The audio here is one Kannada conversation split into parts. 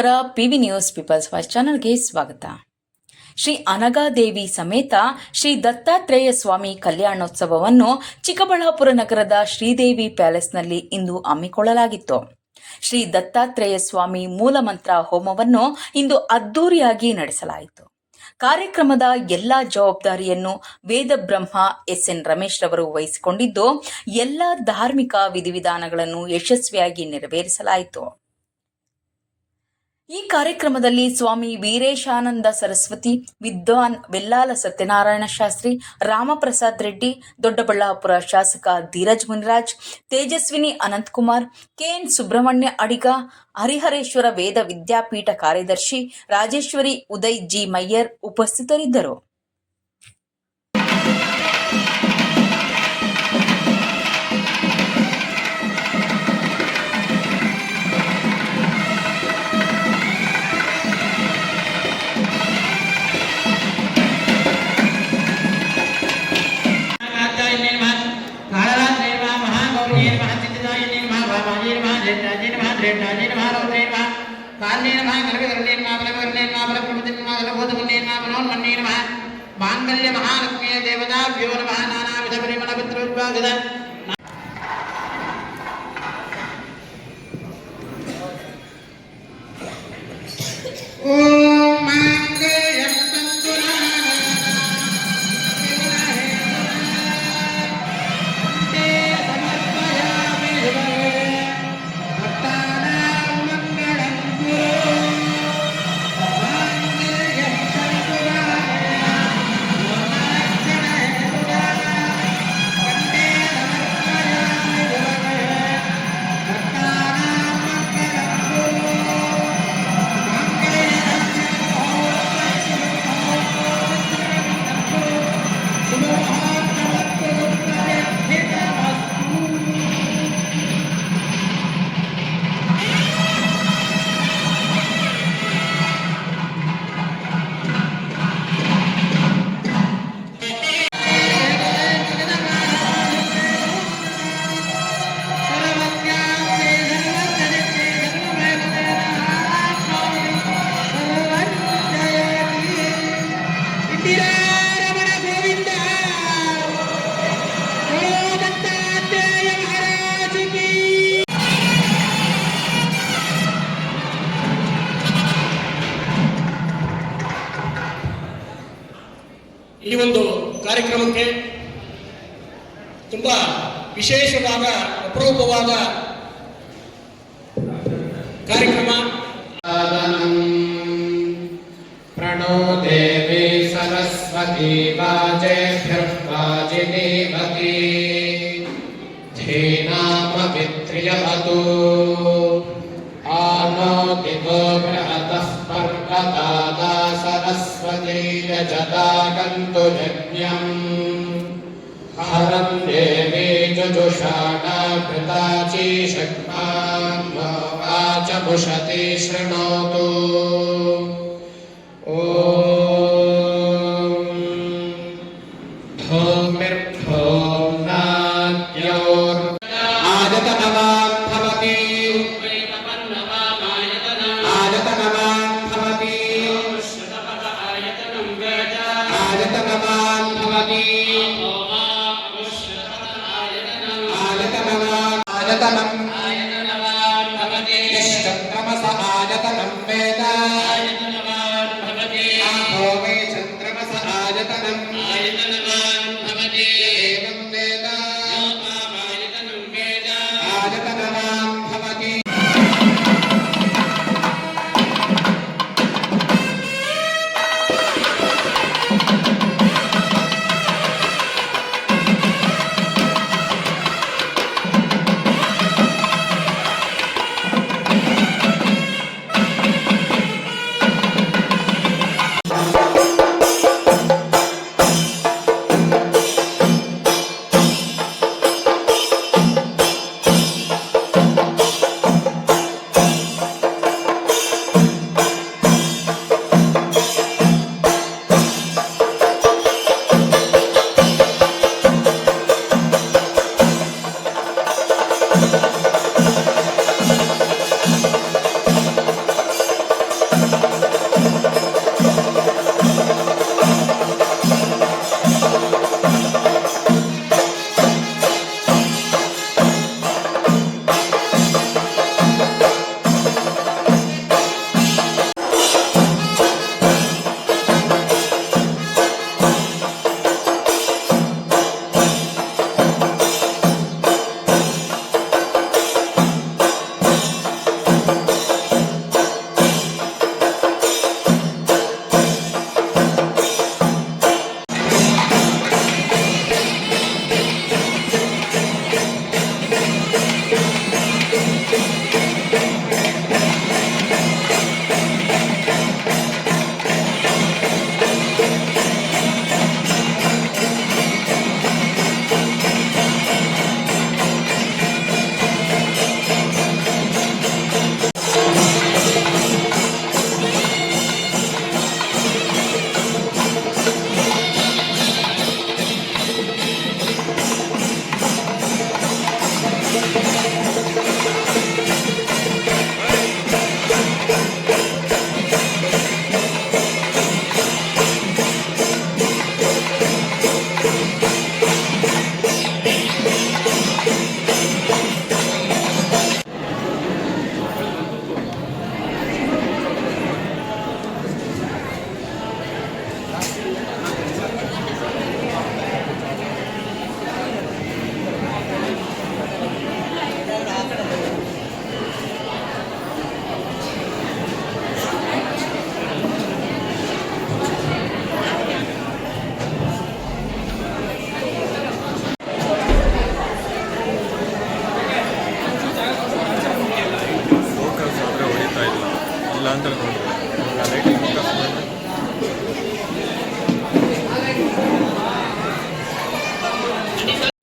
ನಮಸ್ಕಾರ. ಪಿವಿ ನ್ಯೂಸ್ ಪೀಪಲ್ಸ್ ವಾಯ್ಸ್ ಚಾನಲ್ಗೆ ಸ್ವಾಗತ. ಶ್ರೀ ಅನಗಾದೇವಿ ಸಮೇತ ಶ್ರೀ ದತ್ತಾತ್ರೇಯ ಸ್ವಾಮಿ ಕಲ್ಯಾಣೋತ್ಸವವನ್ನು ಚಿಕ್ಕಬಳ್ಳಾಪುರ ನಗರದ ಶ್ರೀದೇವಿ ಪ್ಯಾಲೇಸ್ನಲ್ಲಿ ಇಂದು ಹಮ್ಮಿಕೊಳ್ಳಲಾಗಿತ್ತು. ಶ್ರೀ ದತ್ತಾತ್ರೇಯ ಸ್ವಾಮಿ ಮೂಲಮಂತ್ರ ಹೋಮವನ್ನು ಇಂದು ಅದ್ದೂರಿಯಾಗಿ ನಡೆಸಲಾಯಿತು. ಕಾರ್ಯಕ್ರಮದ ಎಲ್ಲಾ ಜವಾಬ್ದಾರಿಯನ್ನು ವೇದ ಬ್ರಹ್ಮ ಎಸ್ಎನ್ ರಮೇಶ್ ರವರು ವಹಿಸಿಕೊಂಡಿದ್ದು, ಎಲ್ಲ ಧಾರ್ಮಿಕ ವಿಧಿವಿಧಾನಗಳನ್ನು ಯಶಸ್ವಿಯಾಗಿ ನೆರವೇರಿಸಲಾಯಿತು. ಈ ಕಾರ್ಯಕ್ರಮದಲ್ಲಿ ಸ್ವಾಮಿ ವೀರೇಶಾನಂದ ಸರಸ್ವತಿ, ವಿದ್ವಾನ್ ವೆಲ್ಲಾಲ ಸತ್ಯನಾರಾಯಣ ಶಾಸ್ತ್ರಿ, ರಾಮಪ್ರಸಾದ್ ರೆಡ್ಡಿ, ದೊಡ್ಡಬಳ್ಳಾಪುರ ಶಾಸಕ ಧೀರಜ್ ಮುನಿರಾಜ್, ತೇಜಸ್ವಿನಿ ಅನಂತಕುಮಾರ್, ಕೆಎನ್ ಸುಬ್ರಹ್ಮಣ್ಯ ಅಡಿಗ, ಹರಿಹರೇಶ್ವರ ವೇದ ವಿದ್ಯಾಪೀಠ ಕಾರ್ಯದರ್ಶಿ ರಾಜೇಶ್ವರಿ ಉದಯ್ ಜಿ ಮಯ್ಯರ್ ಉಪಸ್ಥಿತರಿದ್ದರು. मांगल्य महालक्ष्मी देवताभ्यो नमः नानाविध परिमल पितृद्वागद ओम मांगल्यं ಈ ಒಂದು ಕಾರ್ಯಕ್ರಮಕ್ಕೆ ತುಂಬಾ ವಿಶೇಷವಾದ ಅಪರೂಪವಾದ ಕಾರ್ಯಕ್ರಮ. ಪ್ರಣೋ ದೇವಿ ಸರಸ್ವತಿ ವಾಜೇಭ್ಯಃ ವಾಜಿನೀವತಿ ಧೀನಾಮವಿತ್ರ್ಯವತು ಆನೋ ದಿವೋ ಬೃಹತಃ ಪರ್ವತಾದಾ ಸರಸ್ವತಿ ಯಜತಾಗಂತು ಯಜ್ಞಂ ಹರಂ ದೇವಿ ಜುಜುಷಾಣ ಕೃತಾಚಿ ಶಕ್ಮಾನ್ ವಾಚಮುಷತಿ ಶೃಣೋತು. ಓಂ ಧೂಮಿರ್ಭೂಂ ನಾದ್ಯೋರ್ ಆಯತನವಾನ್ ಭವತಿ ಆಯತನವಾನ್ ಭವತಿ ಆಯತನವಾನ್ ಭವತಿ आयतनम आयतनवान भवति चंद्रमस आयतनम वेद आयतनवान भवति आभो मे चंद्रमस आयतनम आयतनवान भवति एवं वेद यो आयतनम वेद आयतनवान भवति.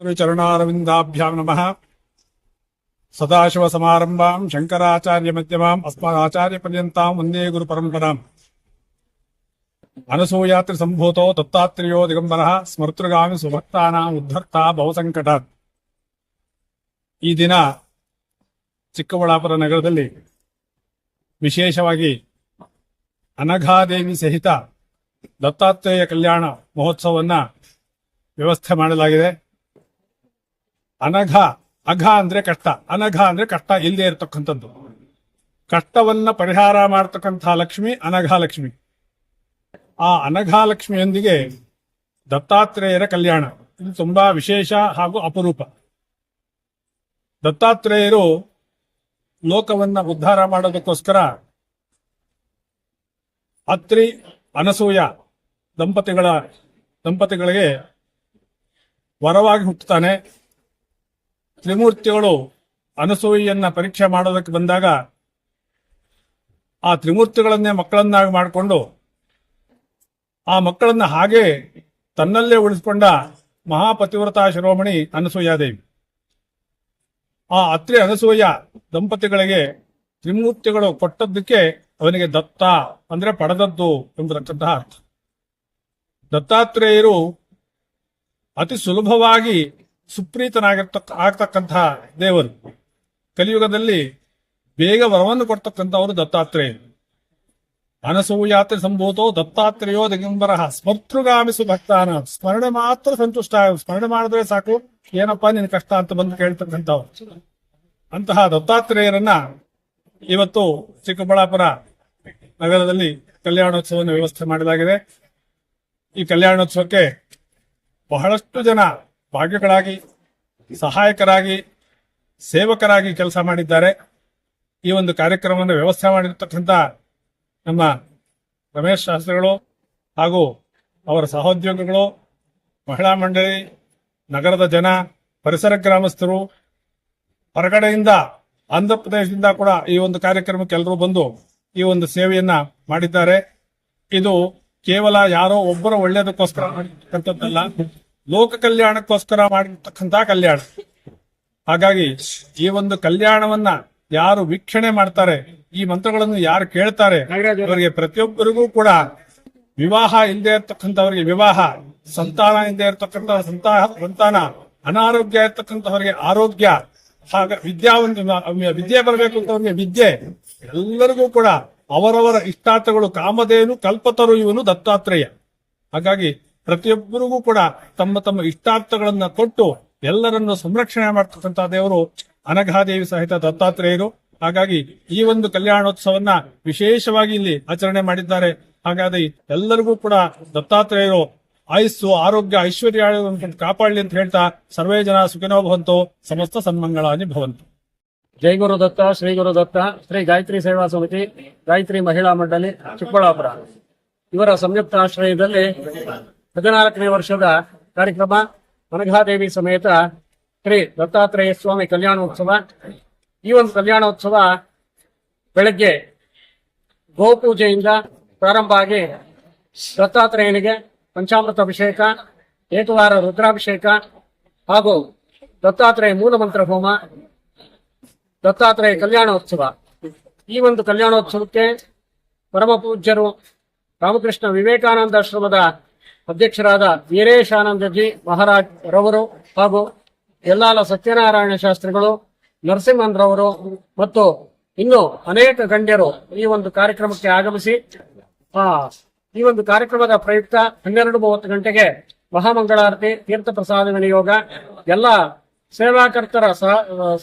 ಶ್ರೀಚರಣಾರವಿಂದಾಭ್ಯಾಂ ನಮಃ. ಸದಾಶಿವಸಮಾರಂಭಾಂ ಶಂಕರಾಚಾರ್ಯಮಧ್ಯಮಾಂ ಅಸ್ಮದಾಚಾರ್ಯಪರ್ಯಂತಾಂ ವಂದೇ ಗುರುಪರಂಪರಾಂ. ಅನಸೂಯಾತ್ರಿ ಸಂಭೂತೋ ದತ್ತಾತ್ರೇಯೋ ದಿಗಂಬರಃ ಸ್ಮರ್ತೃಗಾಮಿ ಸುಭಕ್ತಾನಾಂ ಉದ್ಧರ್ತಾ ಭವಸಂಕಟಾತ್. ಈ ದಿನ ಚಿಕ್ಕಬಳ್ಳಾಪುರ ನಗರದಲ್ಲಿ ವಿಶೇಷವಾಗಿ ಅನಘಾದೇವಿ ಸಹಿತ ದತ್ತಾತ್ರೇಯ ಕಲ್ಯಾಣ ಮಹೋತ್ಸವವನ್ನ ವ್ಯವಸ್ಥೆ ಮಾಡಲಾಗಿದೆ. ಅಘ ಅಂದ್ರೆ ಕಷ್ಟ, ಅನಘ ಅಂದ್ರೆ ಕಷ್ಟ ಇಲ್ಲದೆ ಇರತಕ್ಕಂಥದ್ದು. ಕಷ್ಟವನ್ನ ಪರಿಹಾರ ಮಾಡತಕ್ಕಂತಹ ಲಕ್ಷ್ಮಿ ಅನಘಾಲಕ್ಷ್ಮಿ. ಆ ಅನಘಾಲಕ್ಷ್ಮಿಯೊಂದಿಗೆ ದತ್ತಾತ್ರೇಯರ ಕಲ್ಯಾಣ ಇದು ತುಂಬಾ ವಿಶೇಷ ಹಾಗೂ ಅಪರೂಪ. ದತ್ತಾತ್ರೇಯರು ಲೋಕವನ್ನ ಉದ್ಧಾರ ಮಾಡೋದಕ್ಕೋಸ್ಕರ ಅತ್ರಿ ಅನಸೂಯ ದಂಪತಿಗಳಿಗೆ ವರವಾಗಿ ಹುಟ್ಟುತ್ತಾನೆ. ತ್ರಿಮೂರ್ತಿಗಳು ಅನಸೂಯನ್ನ ಪರೀಕ್ಷೆ ಮಾಡೋದಕ್ಕೆ ಬಂದಾಗ ಆ ತ್ರಿಮೂರ್ತಿಗಳನ್ನೇ ಮಕ್ಕಳನ್ನಾಗಿ ಮಾಡಿಕೊಂಡು ಆ ಮಕ್ಕಳನ್ನ ಹಾಗೆ ತನ್ನಲ್ಲೇ ಉಳಿಸಿಕೊಂಡ ಮಹಾಪತಿವ್ರತಾ ಶಿರೋಮಣಿ ಅನಸೂಯಾದೇವಿ. ಆ ಅತ್ರಿ ಅನಸೂಯ ದಂಪತಿಗಳಿಗೆ ತ್ರಿಮೂರ್ತಿಗಳು ಕೊಟ್ಟದ್ದಕ್ಕೆ ಅವನಿಗೆ ದತ್ತ ಅಂದ್ರೆ ಪಡೆದದ್ದು ಎಂಬತಕ್ಕಂತಹ ಅರ್ಥ. ದತ್ತಾತ್ರೇಯರು ಅತಿ ಸುಲಭವಾಗಿ ಆಗ್ತಕ್ಕಂತಹ ದೇವರು. ಕಲಿಯುಗದಲ್ಲಿ ಬೇಗ ವರವನ್ನು ಕೊಡ್ತಕ್ಕಂಥವರು ದತ್ತಾತ್ರೇಯರು. ಅನಸೂಯಾತ್ರಿ ಸಂಭೂತೋ ದತ್ತಾತ್ರೇಯೋ ದಿಗಂಬರಃ ಸ್ಮರ್ತೃಗಾಮಿ ಸುಭಕ್ತಾನ. ಸ್ಮರಣೆ ಮಾತ್ರ ಸಂತುಷ್ಟ, ಸ್ಮರಣೆ ಮಾಡಿದ್ರೆ ಸಾಕು, ಏನಪ್ಪಾ ನಿನ್ ಕಷ್ಟ ಅಂತ ಬಂದು ಕೇಳ್ತಕ್ಕಂಥವ್ರು. ಅಂತಹ ದತ್ತಾತ್ರೇಯರನ್ನ ಇವತ್ತು ಚಿಕ್ಕಬಳ್ಳಾಪುರ ನಗರದಲ್ಲಿ ಕಲ್ಯಾಣೋತ್ಸವವನ್ನು ವ್ಯವಸ್ಥೆ ಮಾಡಲಾಗಿದೆ. ಈ ಕಲ್ಯಾಣೋತ್ಸವಕ್ಕೆ ಬಹಳಷ್ಟು ಜನ ಭಾಗ್ಯಗಳಾಗಿ, ಸಹಾಯಕರಾಗಿ, ಸೇವಕರಾಗಿ ಕೆಲಸ ಮಾಡಿದ್ದಾರೆ. ಈ ಒಂದು ಕಾರ್ಯಕ್ರಮವನ್ನು ವ್ಯವಸ್ಥೆ ಮಾಡಿರ್ತಕ್ಕಂಥ ನಮ್ಮ ರಮೇಶ್ ಶಾಸ್ತ್ರಿಗಳು ಹಾಗೂ ಅವರ ಸಹೋದ್ಯೋಗಿಗಳು, ಮಹಿಳಾ ಮಂಡಳಿ, ನಗರದ ಜನ, ಪರಿಸರ ಗ್ರಾಮಸ್ಥರು, ಹೊರಗಡೆಯಿಂದ ಆಂಧ್ರ ಪ್ರದೇಶದಿಂದ ಕೂಡ ಈ ಒಂದು ಕಾರ್ಯಕ್ರಮಕ್ಕೆ ಎಲ್ಲರೂ ಬಂದು ಈ ಒಂದು ಸೇವೆಯನ್ನ ಮಾಡಿದ್ದಾರೆ. ಇದು ಕೇವಲ ಯಾರೋ ಒಬ್ಬರ ಒಳ್ಳೆಯದಕ್ಕೋಸ್ಕರ ಮಾಡಿರ್ತಕ್ಕಂಥದ್ದಲ್ಲ, ಲೋಕ ಕಲ್ಯಾಣಕ್ಕೋಸ್ಕರ ಮಾಡಿರ್ತಕ್ಕಂಥ ಕಲ್ಯಾಣ. ಹಾಗಾಗಿ ಈ ಒಂದು ಕಲ್ಯಾಣವನ್ನ ಯಾರು ವೀಕ್ಷಣೆ ಮಾಡ್ತಾರೆ, ಈ ಮಂತ್ರಗಳನ್ನು ಯಾರು ಕೇಳ್ತಾರೆ, ಅವರಿಗೆ ಪ್ರತಿಯೊಬ್ಬರಿಗೂ ಕೂಡ ವಿವಾಹ ಇಲ್ಲದೆ ಇರ್ತಕ್ಕಂಥವರಿಗೆ ವಿವಾಹ, ಸಂತಾನ ಇಲ್ಲದೆ ಇರ್ತಕ್ಕಂಥ ಸಂತಾನ, ಅನಾರೋಗ್ಯ ಇರ್ತಕ್ಕಂಥವರಿಗೆ ಆರೋಗ್ಯ, ಹಾಗ ವಿದ್ಯೆ ಬರಬೇಕು ಅಂತವರಿಗೆ ವಿದ್ಯೆ, ಎಲ್ಲರಿಗೂ ಕೂಡ ಅವರವರ ಇಷ್ಟಾರ್ಥಗಳು ಕಾಮಧೇನು ಕಲ್ಪತರು ಇವನು ದತ್ತಾತ್ರೇಯ. ಹಾಗಾಗಿ ಪ್ರತಿಯೊಬ್ಬರಿಗೂ ಕೂಡ ತಮ್ಮ ತಮ್ಮ ಇಷ್ಟಾರ್ಥಗಳನ್ನ ಕೊಟ್ಟು ಎಲ್ಲರನ್ನು ಸಂರಕ್ಷಣೆ ಮಾಡ್ತಕ್ಕಂಥ ದೇವರು ಅನಘಾದೇವಿ ಸಹಿತ ದತ್ತಾತ್ರೇಯರು. ಹಾಗಾಗಿ ಈ ಒಂದು ಕಲ್ಯಾಣೋತ್ಸವನ್ನ ವಿಶೇಷವಾಗಿ ಇಲ್ಲಿ ಆಚರಣೆ ಮಾಡಿದ್ದಾರೆ. ಹಾಗಾಗಿ ಎಲ್ಲರಿಗೂ ಕೂಡ ದತ್ತಾತ್ರೇಯರು ಆಯುಸ್ಸು, ಆರೋಗ್ಯ, ಐಶ್ವರ್ಯ ಕಾಪಾಡಲಿ ಅಂತ ಹೇಳ್ತಾ ಸರ್ವೇ ಜನ ಸುಖಿನೋ ಭವಂತು, ಸಮಸ್ತ ಸನ್ಮಂಗಳಾನಿ ಭವಂತು. ಜೈ ಗುರು ದತ್ತ, ಶ್ರೀ ಗುರು ದತ್ತ, ಶ್ರೀ ಗಾಯತ್ರಿ ಸೇವಾ ಸಮಿತಿ, ಗಾಯತ್ರಿ ಮಹಿಳಾ ಮಂಡಳಿ ಚಿಕ್ಕಬಳ್ಳಾಪುರ ಇವರ ಸಂಯುಕ್ತ ಆಶ್ರಯದಲ್ಲಿ 14ನೇ ವರ್ಷದ ಕಾರ್ಯಕ್ರಮ ಅನಘಾದೇವಿ ಸಮೇತ ಶ್ರೀ ದತ್ತಾತ್ರೇಯ ಸ್ವಾಮಿ ಕಲ್ಯಾಣೋತ್ಸವ. ಈ ಒಂದು ಕಲ್ಯಾಣೋತ್ಸವ ಬೆಳಗ್ಗೆ ಗೋಪೂಜೆಯಿಂದ ಪ್ರಾರಂಭ ಆಗಿ ದತ್ತಾತ್ರೇಯನಿಗೆ ಪಂಚಾಮೃತ ಅಭಿಷೇಕ, ಏಕವಾರ ರುದ್ರಾಭಿಷೇಕ ಹಾಗೂ ದತ್ತಾತ್ರೇಯ ಮೂಲಮಂತ್ರ ಹೋಮ, ದತ್ತಾತ್ರೇಯ ಕಲ್ಯಾಣೋತ್ಸವ. ಈ ಒಂದು ಕಲ್ಯಾಣೋತ್ಸವಕ್ಕೆ ಪರಮ ಪೂಜ್ಯರು ರಾಮಕೃಷ್ಣ ವಿವೇಕಾನಂದಾಶ್ರಮದ ಅಧ್ಯಕ್ಷರಾದ ವೀರೇಶಾನಂದಜಿ ಮಹಾರಾಜ್ ರವರು ಹಾಗೂ ಯಲ್ಲಾಲ ಸತ್ಯನಾರಾಯಣ ಶಾಸ್ತ್ರಿಗಳು, ನರಸಿಂಹನ್ ರವರು ಮತ್ತು ಇನ್ನು ಅನೇಕ ಗಣ್ಯರು ಈ ಒಂದು ಕಾರ್ಯಕ್ರಮಕ್ಕೆ ಆಗಮಿಸಿ ಈ ಒಂದು ಕಾರ್ಯಕ್ರಮದ ಪ್ರಯುಕ್ತ 12:30 ಗಂಟೆಗೆ ಮಹಾಮಂಗಳಾರತಿ, ತೀರ್ಥ ಪ್ರಸಾದ ವಿನಿಯೋಗ, ಎಲ್ಲ ಸೇವಾಕರ್ತರ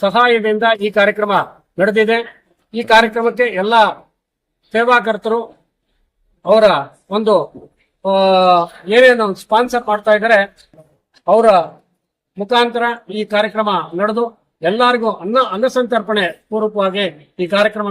ಸಹಾಯದಿಂದ ಈ ಕಾರ್ಯಕ್ರಮ ನಡೆದಿದೆ. ಈ ಕಾರ್ಯಕ್ರಮಕ್ಕೆ ಎಲ್ಲ ಸೇವಾಕರ್ತರು ಅವರ ಒಂದು ಏನೇನು ಸ್ಪಾನ್ಸರ್ ಮಾಡ್ತಾ ಇದ್ದಾರೆ ಅವರ ಮುಖಾಂತರ ಈ ಕಾರ್ಯಕ್ರಮ ನಡೆದು ಎಲ್ಲರಿಗೂ ಅನ್ನ ಸಂತರ್ಪಣೆ ಪೂರ್ವಕವಾಗಿ ಈ ಕಾರ್ಯಕ್ರಮ